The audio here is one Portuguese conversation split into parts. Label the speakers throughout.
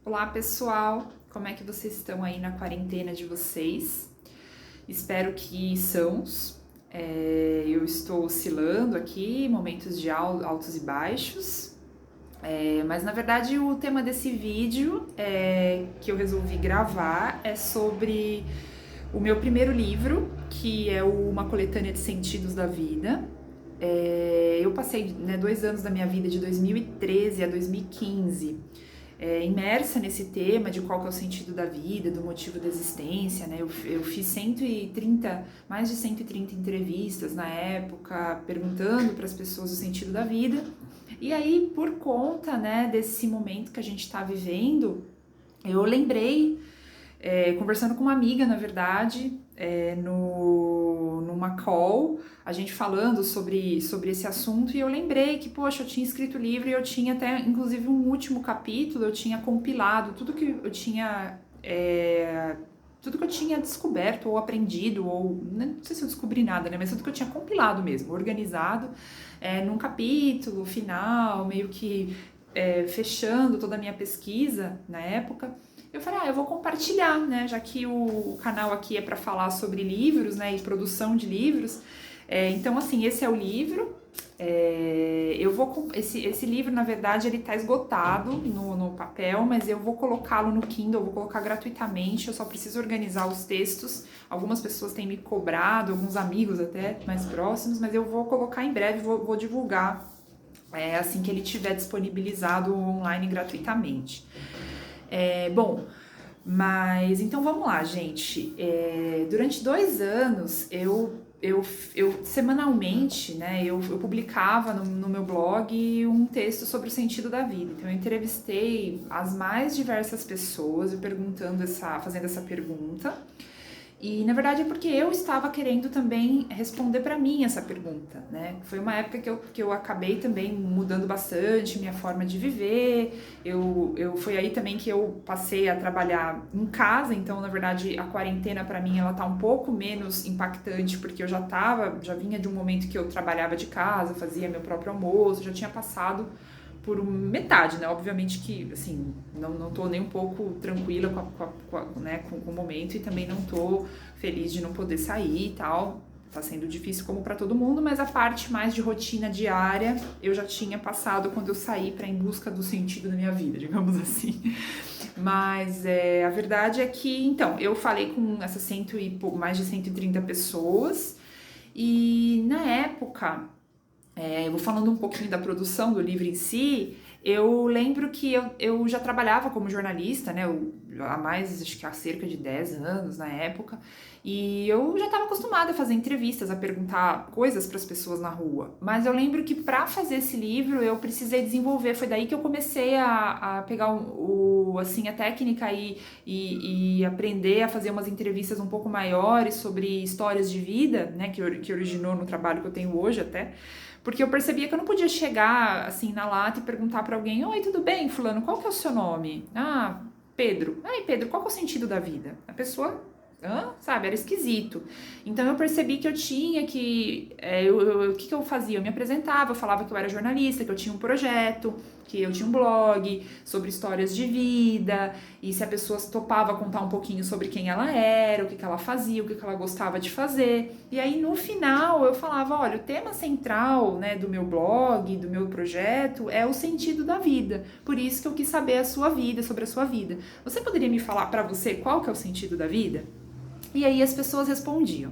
Speaker 1: Olá pessoal, como é que vocês estão aí na quarentena de vocês? Espero que sãos. Eu estou oscilando aqui, momentos de altos e baixos, mas na verdade o tema desse vídeo que eu resolvi gravar é sobre o meu primeiro livro, que é Uma Coletânea de Sentidos da Vida. Eu passei 2 anos da minha vida, de 2013 a 2015, imersa nesse tema de qual que é o sentido da vida, do motivo da existência, né? Eu fiz mais de 130 entrevistas na época, perguntando para as pessoas o sentido da vida. E aí, por conta, né, desse momento que a gente está vivendo, eu lembrei, conversando com uma amiga, na verdade, numa call, a gente falando sobre esse assunto, e eu lembrei que, poxa, eu tinha escrito o livro e eu tinha até, inclusive, um último capítulo, eu tinha compilado tudo que eu tinha... tudo que eu tinha descoberto ou aprendido, ou não sei se eu descobri nada, né? Mas tudo que eu tinha compilado mesmo, organizado num capítulo final, meio que fechando toda a minha pesquisa na época. Eu falei, eu vou compartilhar, né? Já que o canal aqui é para falar sobre livros, né? E produção de livros. Então, assim, esse é o livro. Esse livro, na verdade, ele tá esgotado no papel, mas eu vou colocá-lo no Kindle, eu vou colocar gratuitamente, eu só preciso organizar os textos. Algumas pessoas têm me cobrado, alguns amigos até mais próximos, mas eu vou colocar em breve, vou divulgar assim que ele tiver disponibilizado online gratuitamente. Bom, mas então vamos lá, gente. Durante 2 anos eu semanalmente, né, eu publicava no meu blog um texto sobre o sentido da vida. Então eu entrevistei as mais diversas pessoas, fazendo essa pergunta. E na verdade é porque eu estava querendo também responder para mim essa pergunta, né? Foi uma época que eu acabei também mudando bastante minha forma de viver. Foi aí também que eu passei a trabalhar em casa, então na verdade a quarentena para mim ela tá um pouco menos impactante, porque eu já vinha de um momento que eu trabalhava de casa, fazia meu próprio almoço, já tinha passado por metade, né? Obviamente que, assim, não tô nem um pouco tranquila com o momento, e também não tô feliz de não poder sair e tal. Tá sendo difícil como para todo mundo, mas a parte mais de rotina diária eu já tinha passado quando eu saí para em busca do sentido da minha vida, digamos assim. Mas a verdade é que, então, eu falei com essas mais de 130 pessoas, e na época eu vou falando um pouquinho da produção do livro em si. Eu lembro que eu já trabalhava como jornalista, né, acho que há cerca de 10 anos na época, e eu já estava acostumada a fazer entrevistas, a perguntar coisas para as pessoas na rua. Mas eu lembro que para fazer esse livro eu precisei desenvolver, foi daí que eu comecei a pegar assim, a técnica e aprender a fazer umas entrevistas um pouco maiores sobre histórias de vida, né, que originou no trabalho que eu tenho hoje até. Porque eu percebia que eu não podia chegar assim na lata e perguntar para alguém: oi, tudo bem, fulano, qual que é o seu nome? Ah, Pedro. Ai, Pedro, qual que é o sentido da vida? A pessoa, sabe, era esquisito. Então eu percebi que eu tinha que... o que eu fazia? Eu me apresentava, eu falava que eu era jornalista, que eu tinha um projeto, que eu tinha um blog sobre histórias de vida, e se a pessoa topava contar um pouquinho sobre quem ela era, o que ela fazia, o que ela gostava de fazer. E aí no final eu falava, olha, o tema central, né, do meu blog, do meu projeto é o sentido da vida. Por isso que eu quis saber a sua vida, sobre a sua vida. Você poderia me falar para você qual que é o sentido da vida? E aí as pessoas respondiam.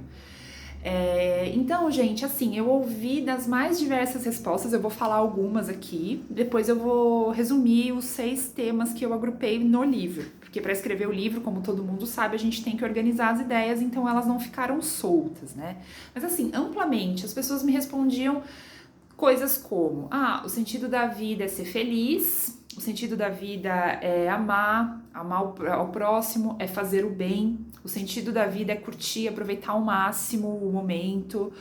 Speaker 1: Então, gente, assim, eu ouvi das mais diversas respostas, eu vou falar algumas aqui, depois eu vou resumir os 6 temas que eu agrupei no livro, porque para escrever o livro, como todo mundo sabe, a gente tem que organizar as ideias, então elas não ficaram soltas, né? Mas assim, amplamente, as pessoas me respondiam coisas como: o sentido da vida é ser feliz, o sentido da vida é amar ao próximo, é fazer o bem, o sentido da vida é curtir, aproveitar ao máximo o momento,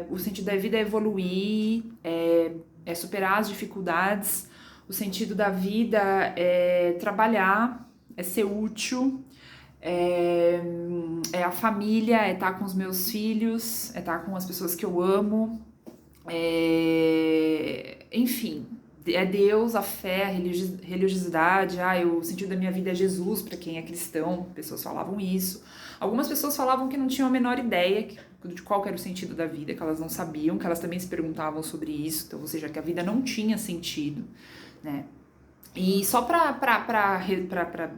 Speaker 1: o sentido da vida é evoluir, é superar as dificuldades, o sentido da vida é trabalhar, é ser útil, é a família, é estar com os meus filhos, é estar com as pessoas que eu amo, enfim, é Deus, a fé, a religiosidade, o sentido da minha vida é Jesus, para quem é cristão, pessoas falavam isso. Algumas pessoas falavam que não tinham a menor ideia de qual era o sentido da vida, que elas não sabiam, que elas também se perguntavam sobre isso, então, ou seja, que a vida não tinha sentido, né? E só para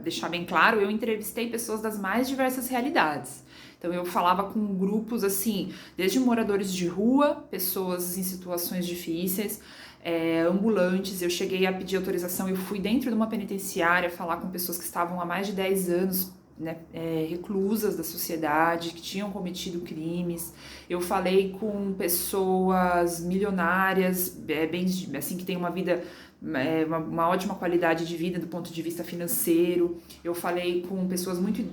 Speaker 1: deixar bem claro, eu entrevistei pessoas das mais diversas realidades. Então eu falava com grupos assim, desde moradores de rua, pessoas em situações difíceis, ambulantes. Eu cheguei a pedir autorização, eu fui dentro de uma penitenciária falar com pessoas que estavam há mais de 10 anos, né, reclusas da sociedade, que tinham cometido crimes. Eu falei com pessoas milionárias, bem assim, que têm uma vida, uma ótima qualidade de vida do ponto de vista financeiro. Eu falei com pessoas muito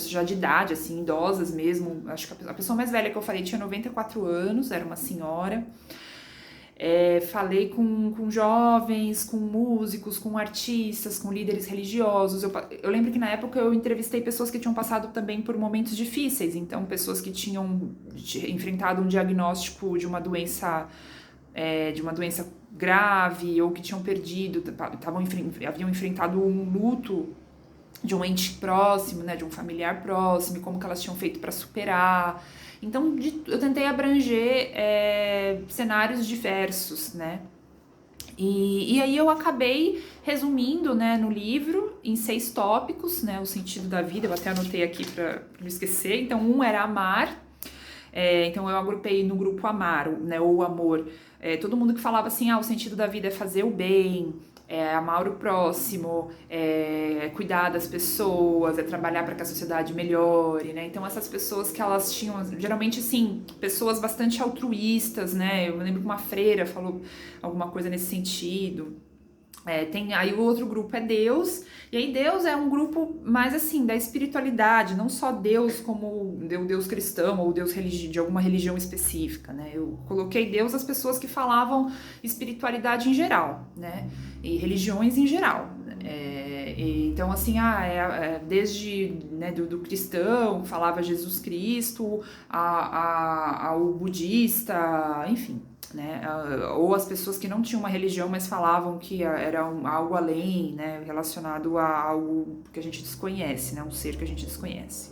Speaker 1: já de idade, assim, idosas mesmo. Acho que a pessoa mais velha que eu falei tinha 94 anos, era uma senhora. Falei com jovens, com músicos, com artistas, com líderes religiosos. Eu lembro que na época eu entrevistei pessoas que tinham passado também por momentos difíceis, então pessoas que tinham enfrentado um diagnóstico de uma doença grave, ou que tinham perdido, haviam enfrentado um luto de um ente próximo, né, de um familiar próximo, como que elas tinham feito para superar. Então, eu tentei abranger cenários diversos, né? E aí eu acabei resumindo, né, no livro, em 6 tópicos, né, o sentido da vida. Eu até anotei aqui para não esquecer. Então, um era amar. Então, eu agrupei no grupo amar, né, ou amor. Todo mundo que falava assim, o sentido da vida é fazer o bem, amar o próximo, cuidar das pessoas, trabalhar para que a sociedade melhore, né? Então essas pessoas que elas tinham, geralmente assim, pessoas bastante altruístas, né? Eu lembro que uma freira falou alguma coisa nesse sentido. Aí o outro grupo é Deus, e aí Deus é um grupo mais assim, da espiritualidade, não só Deus como o Deus cristão ou Deus de alguma religião específica, né? Eu coloquei Deus as pessoas que falavam espiritualidade em geral, né? E religiões em geral. Então, assim, desde, né, do cristão, falava Jesus Cristo, ao budista, enfim. Né? Ou as pessoas que não tinham uma religião, mas falavam que era algo além, né? Relacionado a algo que a gente desconhece, né? Um ser que a gente desconhece.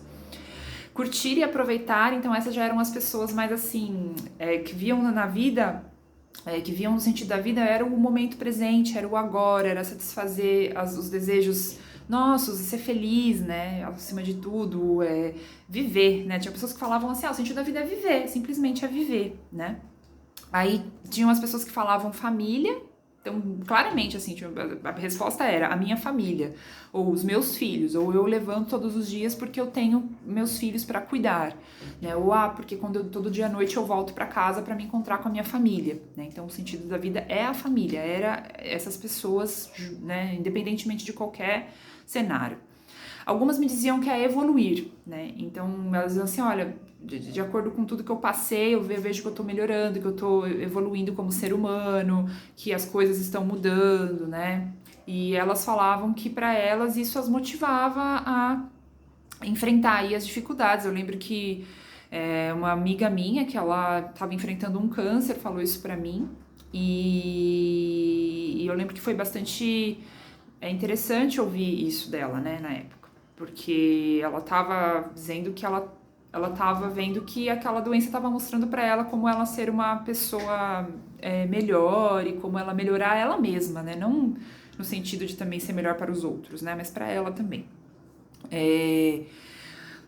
Speaker 1: Curtir e aproveitar, então essas já eram as pessoas mais assim, que viam na vida, que viam no sentido da vida, era o momento presente, era o agora, era satisfazer os desejos nossos, ser feliz, né? Acima de tudo, viver, né? Tinha pessoas que falavam assim, o sentido da vida é viver, simplesmente é viver, né? Aí tinham as pessoas que falavam família, então claramente assim, a resposta era a minha família, ou os meus filhos, ou eu levanto todos os dias porque eu tenho meus filhos para cuidar, né? Ou porque todo dia à noite eu volto para casa para me encontrar com a minha família, né? Então o sentido da vida é a família, era essas pessoas, né? Independentemente de qualquer cenário. Algumas me diziam que é evoluir, né? Então elas diziam assim, olha, de acordo com tudo que eu passei, eu vejo que eu tô melhorando, que eu tô evoluindo como ser humano, que as coisas estão mudando, né? E elas falavam que para elas isso as motivava a enfrentar aí as dificuldades. Eu lembro que uma amiga minha, que ela estava enfrentando um câncer, falou isso para mim, e eu lembro que foi bastante interessante ouvir isso dela, né, na época, porque ela estava dizendo que ela estava vendo que aquela doença estava mostrando para ela como ela ser uma pessoa melhor e como ela melhorar ela mesma, né? Não no sentido de também ser melhor para os outros, né? Mas para ela também.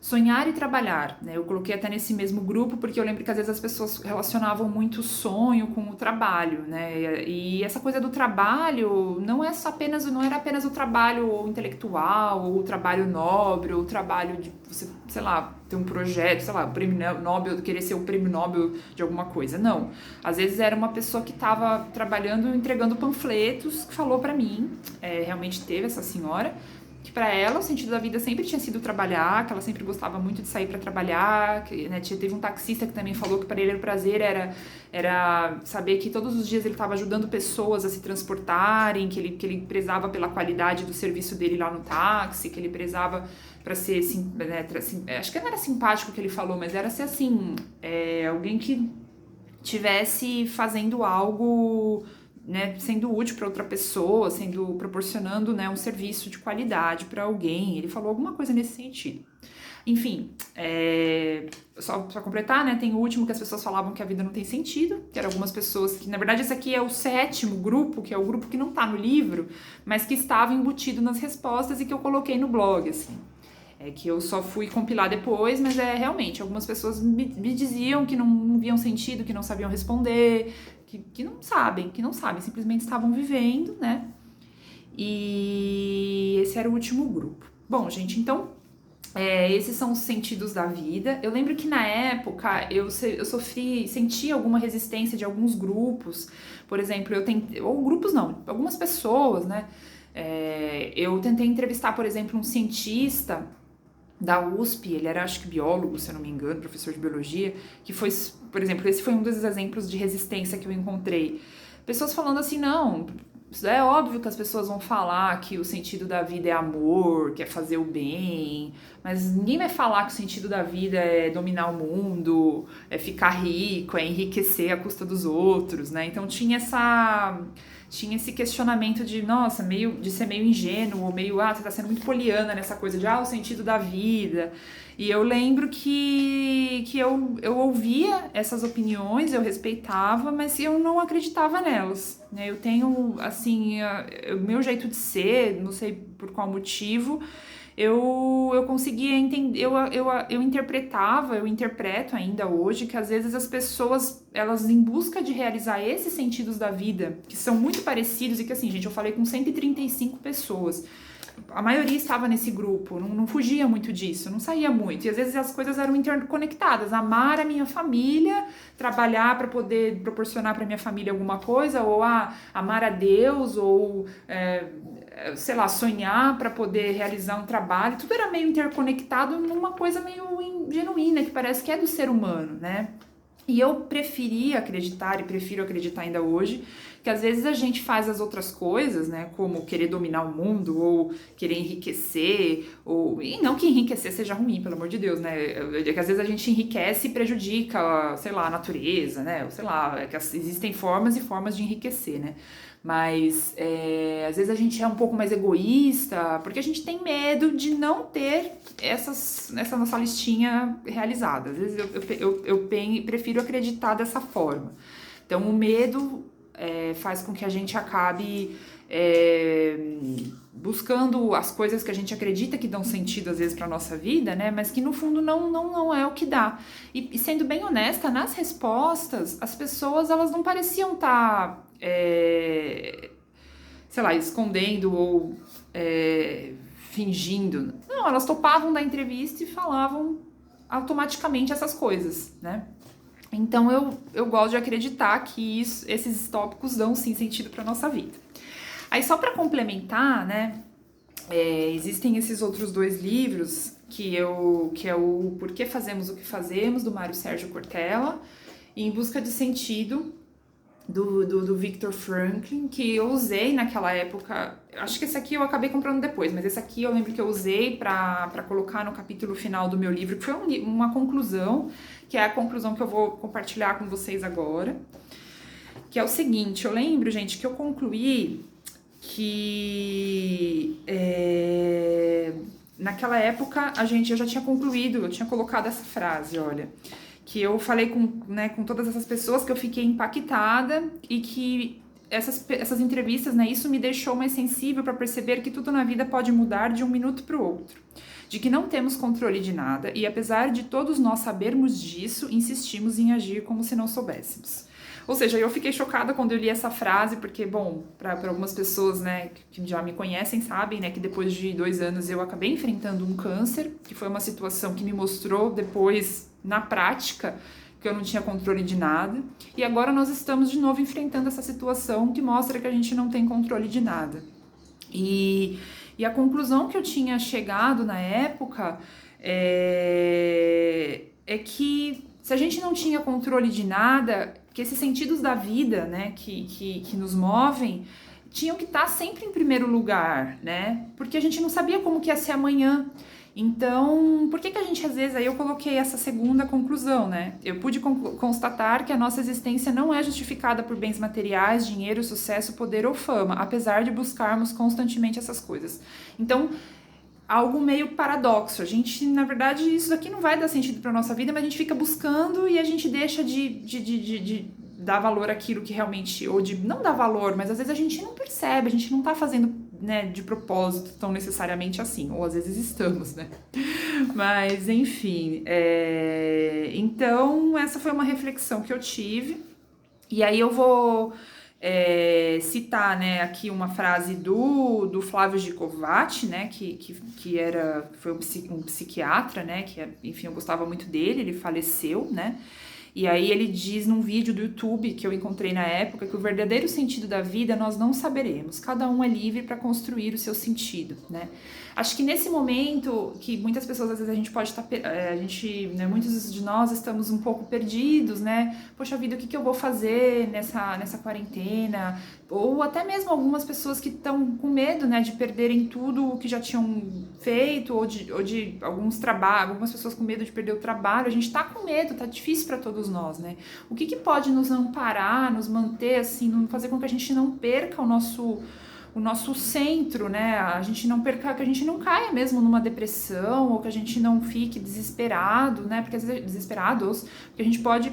Speaker 1: Sonhar e trabalhar, né? Eu coloquei até nesse mesmo grupo porque eu lembro que às vezes as pessoas relacionavam muito o sonho com o trabalho, né? E essa coisa do trabalho não era apenas o trabalho intelectual, ou o trabalho nobre, ou o trabalho de você, sei lá, ter um projeto, sei lá, o prêmio Nobel, querer ser o prêmio Nobel de alguma coisa. Não. Às vezes era uma pessoa que estava trabalhando, entregando panfletos, que falou pra mim, realmente teve essa senhora, que para ela o sentido da vida sempre tinha sido trabalhar, que ela sempre gostava muito de sair para trabalhar, que, né, teve um taxista que também falou que para ele o prazer era saber que todos os dias ele estava ajudando pessoas a se transportarem, que ele prezava pela qualidade do serviço dele lá no táxi, que ele prezava para ser, acho que não era simpático que ele falou, mas era ser assim, alguém que tivesse fazendo algo né, sendo útil para outra pessoa, proporcionando, né, um serviço de qualidade para alguém. Ele falou alguma coisa nesse sentido. Enfim, só para completar, né, tem o último que as pessoas falavam que a vida não tem sentido, que eram algumas pessoas que, na verdade, esse aqui é o 7º grupo, que é o grupo que não tá no livro, mas que estava embutido nas respostas e que eu coloquei no blog, assim. Que eu só fui compilar depois, mas realmente, algumas pessoas me diziam que não viam sentido, que não sabiam responder, que não sabem, simplesmente estavam vivendo, né? E esse era o último grupo. Bom, gente, então, esses são os sentidos da vida. Eu lembro que na época eu senti alguma resistência de alguns grupos, por exemplo, ou grupos não, algumas pessoas, né? Eu tentei entrevistar, por exemplo, um cientista da USP, ele era, acho que biólogo, se eu não me engano, professor de biologia, que foi, por exemplo, esse foi um dos exemplos de resistência que eu encontrei. Pessoas falando assim, não, é óbvio que as pessoas vão falar que o sentido da vida é amor, que é fazer o bem, mas ninguém vai falar que o sentido da vida é dominar o mundo, é ficar rico, é enriquecer à custa dos outros, né? Então tinha esse questionamento de, nossa, de ser meio ingênuo, ou meio, você tá sendo muito poliana nessa coisa de, o sentido da vida. E eu lembro que eu ouvia essas opiniões, eu respeitava, mas eu não acreditava nelas, né? Eu tenho, assim, o meu jeito de ser, não sei por qual motivo, eu conseguia entender, eu interpretava, eu interpreto ainda hoje que às vezes as pessoas, elas em busca de realizar esses sentidos da vida, que são muito parecidos, e que assim, gente, eu falei com 135 pessoas, a maioria estava nesse grupo, não fugia muito disso, não saía muito, e às vezes as coisas eram interconectadas, amar a minha família, trabalhar para poder proporcionar para minha família alguma coisa, ou amar a Deus, ou sei lá, sonhar para poder realizar um trabalho, tudo era meio interconectado numa coisa meio genuína, que parece que é do ser humano, né? E eu preferia acreditar, e prefiro acreditar ainda hoje, que às vezes a gente faz as outras coisas, né, como querer dominar o mundo, ou querer enriquecer, e não que enriquecer seja ruim, pelo amor de Deus, né, que às vezes a gente enriquece e prejudica, sei lá, a natureza, né, ou sei lá, que existem formas e formas de enriquecer, né, mas às vezes a gente é um pouco mais egoísta, porque a gente tem medo de não ter essa nossa listinha realizada. Às vezes eu prefiro acreditar dessa forma. Então o medo faz com que a gente acabe buscando as coisas que a gente acredita que dão sentido às vezes para nossa vida, né? Mas que no fundo não é o que dá. E sendo bem honesta, nas respostas, as pessoas elas não pareciam estar sei lá, escondendo ou fingindo. Não, elas topavam da entrevista e falavam automaticamente essas coisas, né? Então eu gosto de acreditar que esses tópicos dão sim sentido para nossa vida. Aí só para complementar, né, existem esses outros 2 livros que é o Por que Fazemos o que Fazemos, do Mário Sérgio Cortella, e Em Busca de Sentido, do Viktor Frankl, que eu usei naquela época. Acho que esse aqui eu acabei comprando depois, mas esse aqui eu lembro que eu usei para colocar no capítulo final do meu livro, que foi uma conclusão, que é a conclusão que eu vou compartilhar com vocês agora, que é o seguinte: eu lembro, gente, que eu concluí que naquela época eu já tinha concluído, eu tinha colocado essa frase, olha, que eu falei com todas essas pessoas, que eu fiquei impactada e que essas entrevistas, né, isso me deixou mais sensível para perceber que tudo na vida pode mudar de um minuto para o outro, de que não temos controle de nada e apesar de todos nós sabermos disso, insistimos em agir como se não soubéssemos. Ou seja, eu fiquei chocada quando eu li essa frase, porque, bom, para algumas pessoas, né, que já me conhecem, sabem, né, que depois de 2 anos eu acabei enfrentando um câncer, que foi uma situação que me mostrou depois, na prática, que eu não tinha controle de nada. E agora nós estamos de novo enfrentando essa situação que mostra que a gente não tem controle de nada. E a conclusão que eu tinha chegado na época é que se a gente não tinha controle de nada, que esses sentidos da vida, né, que nos movem, tinham que estar sempre em primeiro lugar, né? Porque a gente não sabia como que ia ser amanhã. Então, por que a gente, às vezes, aí eu coloquei essa segunda conclusão, né? Eu pude constatar que a nossa existência não é justificada por bens materiais, dinheiro, sucesso, poder ou fama, apesar de buscarmos constantemente essas coisas. Então, algo meio paradoxo. A gente, na verdade, isso daqui não vai dar sentido para nossa vida, mas a gente fica buscando e a gente deixa de dar valor àquilo que realmente, ou de não dar valor, mas às vezes a gente não percebe, a gente não tá fazendo, né, de propósito tão necessariamente assim, ou às vezes estamos, né? Mas, enfim, então essa foi uma reflexão que eu tive, e aí eu vou citar, né, aqui uma frase do Flávio Gicovati, né, foi um psiquiatra, né, enfim, eu gostava muito dele, ele faleceu, né, e aí ele diz num vídeo do YouTube que eu encontrei na época que o verdadeiro sentido da vida nós não saberemos, cada um é livre para construir o seu sentido, né. Acho que nesse momento que muitas pessoas, às vezes a gente pode estar, né, muitos de nós estamos um pouco perdidos, né? Poxa vida, o que eu vou fazer nessa quarentena? Ou até mesmo algumas pessoas que estão com medo, né, de perderem tudo o que já tinham feito, ou de alguns trabalhos, algumas pessoas com medo de perder o trabalho. A gente tá com medo, tá difícil para todos nós, né? O que pode nos amparar, nos manter, assim, fazer com que a gente não perca o nosso centro, né? A gente não perca, que a gente não caia mesmo numa depressão, ou que a gente não fique desesperado, né? Porque às vezes desesperados, porque a gente pode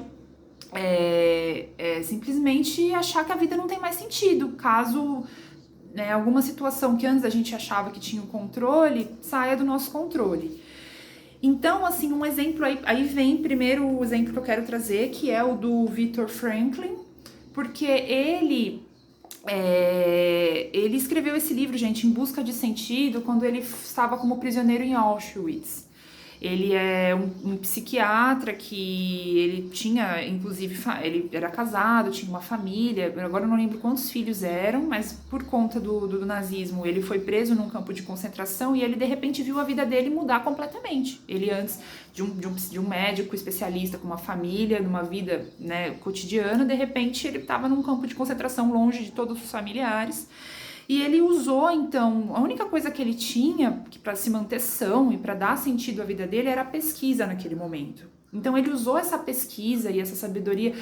Speaker 1: simplesmente achar que a vida não tem mais sentido, caso, né, alguma situação que antes a gente achava que tinha o controle, saia do nosso controle. Então, assim, um exemplo aí vem primeiro o exemplo que eu quero trazer, que é o do Viktor Franklin, porque ele escreveu esse livro, gente, Em Busca de Sentido, quando ele estava como prisioneiro em Auschwitz. Ele é um psiquiatra que ele tinha, inclusive, ele era casado, tinha uma família, agora eu não lembro quantos filhos eram, mas por conta do nazismo ele foi preso num campo de concentração e ele de repente viu a vida dele mudar completamente. Ele antes de um médico especialista com uma família, numa vida, né, cotidiana, de repente ele estava num campo de concentração longe de todos os familiares. E ele usou, então, a única coisa que ele tinha para se manter são e para dar sentido à vida dele era a pesquisa naquele momento. Então ele usou essa pesquisa e essa sabedoria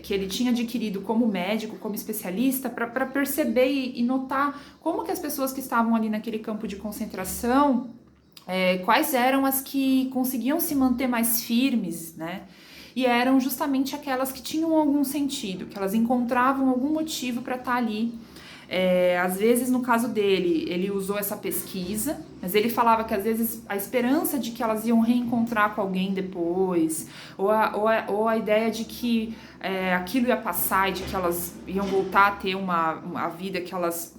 Speaker 1: que ele tinha adquirido como médico, como especialista, para perceber e notar como que as pessoas que estavam ali naquele campo de concentração, quais eram as que conseguiam se manter mais firmes, né? E eram justamente aquelas que tinham algum sentido, que elas encontravam algum motivo para estar ali. Às vezes, no caso dele, ele usou essa pesquisa, mas ele falava que às vezes a esperança de que elas iam reencontrar com alguém depois, ou a ideia de que aquilo ia passar e de que elas iam voltar a ter uma vida que elas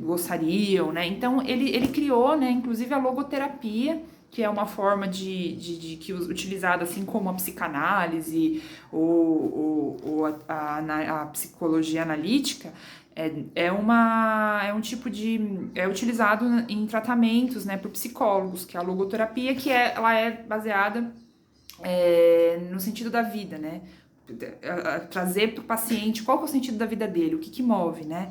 Speaker 1: gostariam, né? Então ele criou, né, inclusive a logoterapia, que é uma forma que utilizada assim como a psicanálise ou a psicologia analítica. É um tipo é utilizado em tratamentos, né, por psicólogos, que é a logoterapia, ela é baseada no sentido da vida, né, trazer para o paciente qual que é o sentido da vida dele, o que move, né.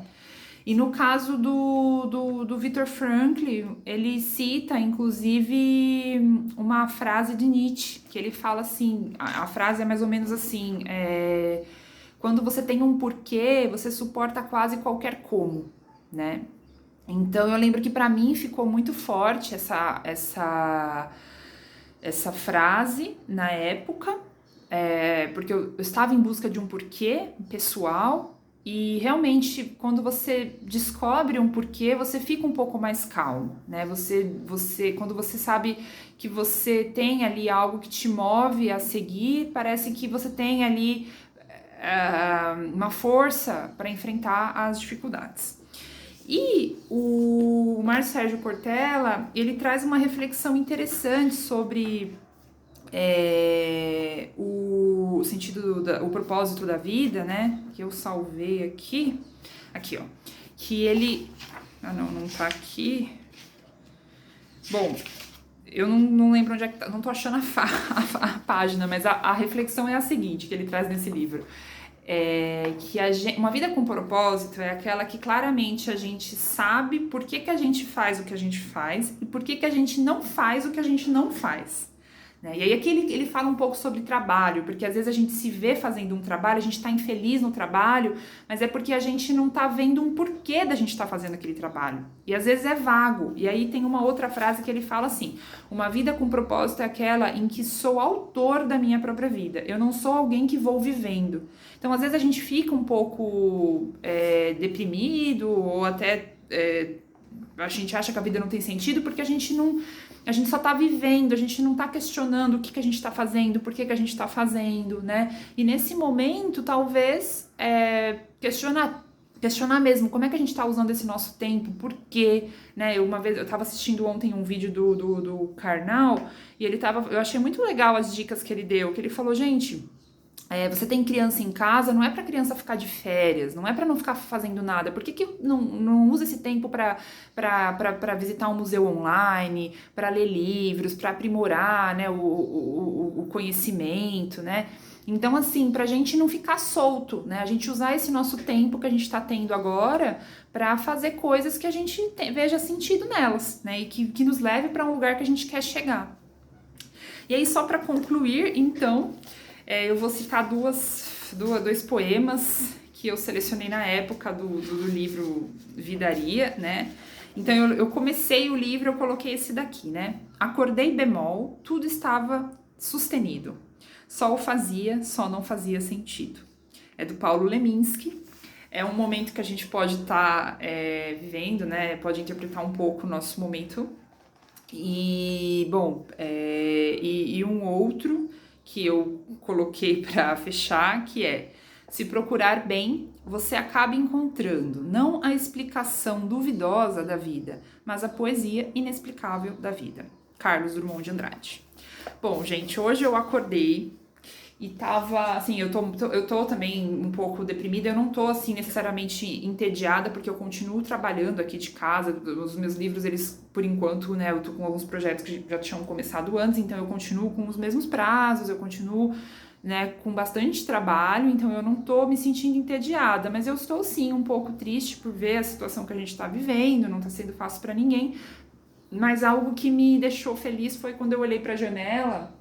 Speaker 1: E no caso do Viktor Frankl, ele cita, inclusive, uma frase de Nietzsche, que ele fala assim, a frase é mais ou menos assim, quando você tem um porquê, você suporta quase qualquer como, né? Então eu lembro que para mim ficou muito forte essa frase na época, porque eu estava em busca de um porquê pessoal e realmente quando você descobre um porquê, você fica um pouco mais calmo, né? Quando você sabe que você tem ali algo que te move a seguir, parece que você tem ali uma força para enfrentar as dificuldades. E o Márcio Sérgio Cortella, ele traz uma reflexão interessante sobre o sentido, o propósito da vida, né? Que eu salvei aqui, ó, que ele... Ah, não tá aqui. Bom, eu não lembro onde é que tá, não tô achando a página, mas a reflexão é a seguinte, que ele traz nesse livro. que uma vida com propósito é aquela que claramente a gente sabe por que a gente faz o que a gente faz e por que a gente não faz o que a gente não faz. Né? E aí aqui ele fala um pouco sobre trabalho, porque às vezes a gente se vê fazendo um trabalho, a gente está infeliz no trabalho, mas é porque a gente não está vendo um porquê da gente estar fazendo aquele trabalho. E às vezes é vago. E aí tem uma outra frase que ele fala assim: uma vida com propósito é aquela em que sou autor da minha própria vida. Eu não sou alguém que vou vivendo. Então às vezes a gente fica um pouco deprimido ou até a gente acha que a vida não tem sentido porque a gente só tá vivendo, a gente não tá questionando o que a gente tá fazendo, por que a gente tá fazendo, né? E nesse momento, talvez, questionar mesmo como é que a gente tá usando esse nosso tempo, por quê, né? Eu tava assistindo ontem um vídeo do Karnal, e eu achei muito legal as dicas que ele deu, que ele falou, gente... você tem criança em casa, não é pra criança ficar de férias, não é pra não ficar fazendo nada. Por que não usa esse tempo pra visitar um museu online, pra ler livros, pra aprimorar, né, o conhecimento, né? Então, assim, pra gente não ficar solto, né? A gente usar esse nosso tempo que a gente tá tendo agora pra fazer coisas que a gente veja sentido nelas, né? E que nos leve pra um lugar que a gente quer chegar. E aí, só pra concluir, então... eu vou citar dois poemas que eu selecionei na época do livro Vidaria, né? Então eu comecei o livro, eu coloquei esse daqui, né? Acordei bemol, tudo estava sustenido. Só o fazia, só não fazia sentido. É do Paulo Leminski. É um momento que a gente pode estar vivendo, né? Pode interpretar um pouco o nosso momento. E, bom, e um outro... que eu coloquei para fechar, que é: se procurar bem, você acaba encontrando não a explicação duvidosa da vida, mas a poesia inexplicável da vida. Carlos Drummond de Andrade. Bom, gente, hoje eu acordei e tava, assim, eu tô também um pouco deprimida, eu não tô, assim, necessariamente entediada, porque eu continuo trabalhando aqui de casa, os meus livros, eles, por enquanto, né, eu tô com alguns projetos que já tinham começado antes, então eu continuo com os mesmos prazos, eu continuo, né, com bastante trabalho, então eu não tô me sentindo entediada, mas eu estou, sim, um pouco triste por ver a situação que a gente tá vivendo, não tá sendo fácil pra ninguém, mas algo que me deixou feliz foi quando eu olhei pra janela.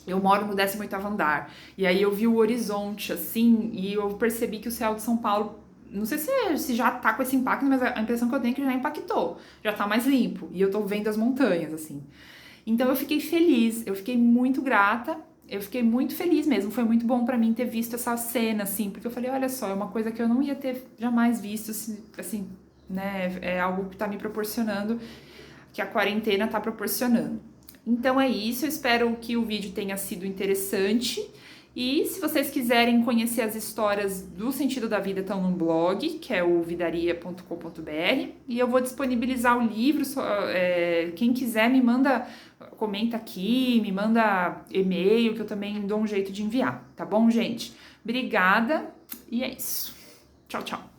Speaker 1: Eu moro no 18º andar, e aí eu vi o horizonte, assim, e eu percebi que o céu de São Paulo, não sei se já tá com esse impacto, mas a impressão que eu tenho é que já impactou, já tá mais limpo, e eu tô vendo as montanhas, assim. Então eu fiquei feliz, eu fiquei muito grata, eu fiquei muito feliz mesmo, foi muito bom pra mim ter visto essa cena, assim, porque eu falei, olha só, é uma coisa que eu não ia ter jamais visto, assim, né, é algo que tá me proporcionando, que a quarentena tá proporcionando. Então é isso, eu espero que o vídeo tenha sido interessante. E se vocês quiserem conhecer as histórias do sentido da vida, estão no blog, que é o vidaria.com.br. E eu vou disponibilizar o livro, quem quiser me manda, comenta aqui, me manda e-mail, que eu também dou um jeito de enviar, tá bom, gente? Obrigada e é isso. Tchau, tchau.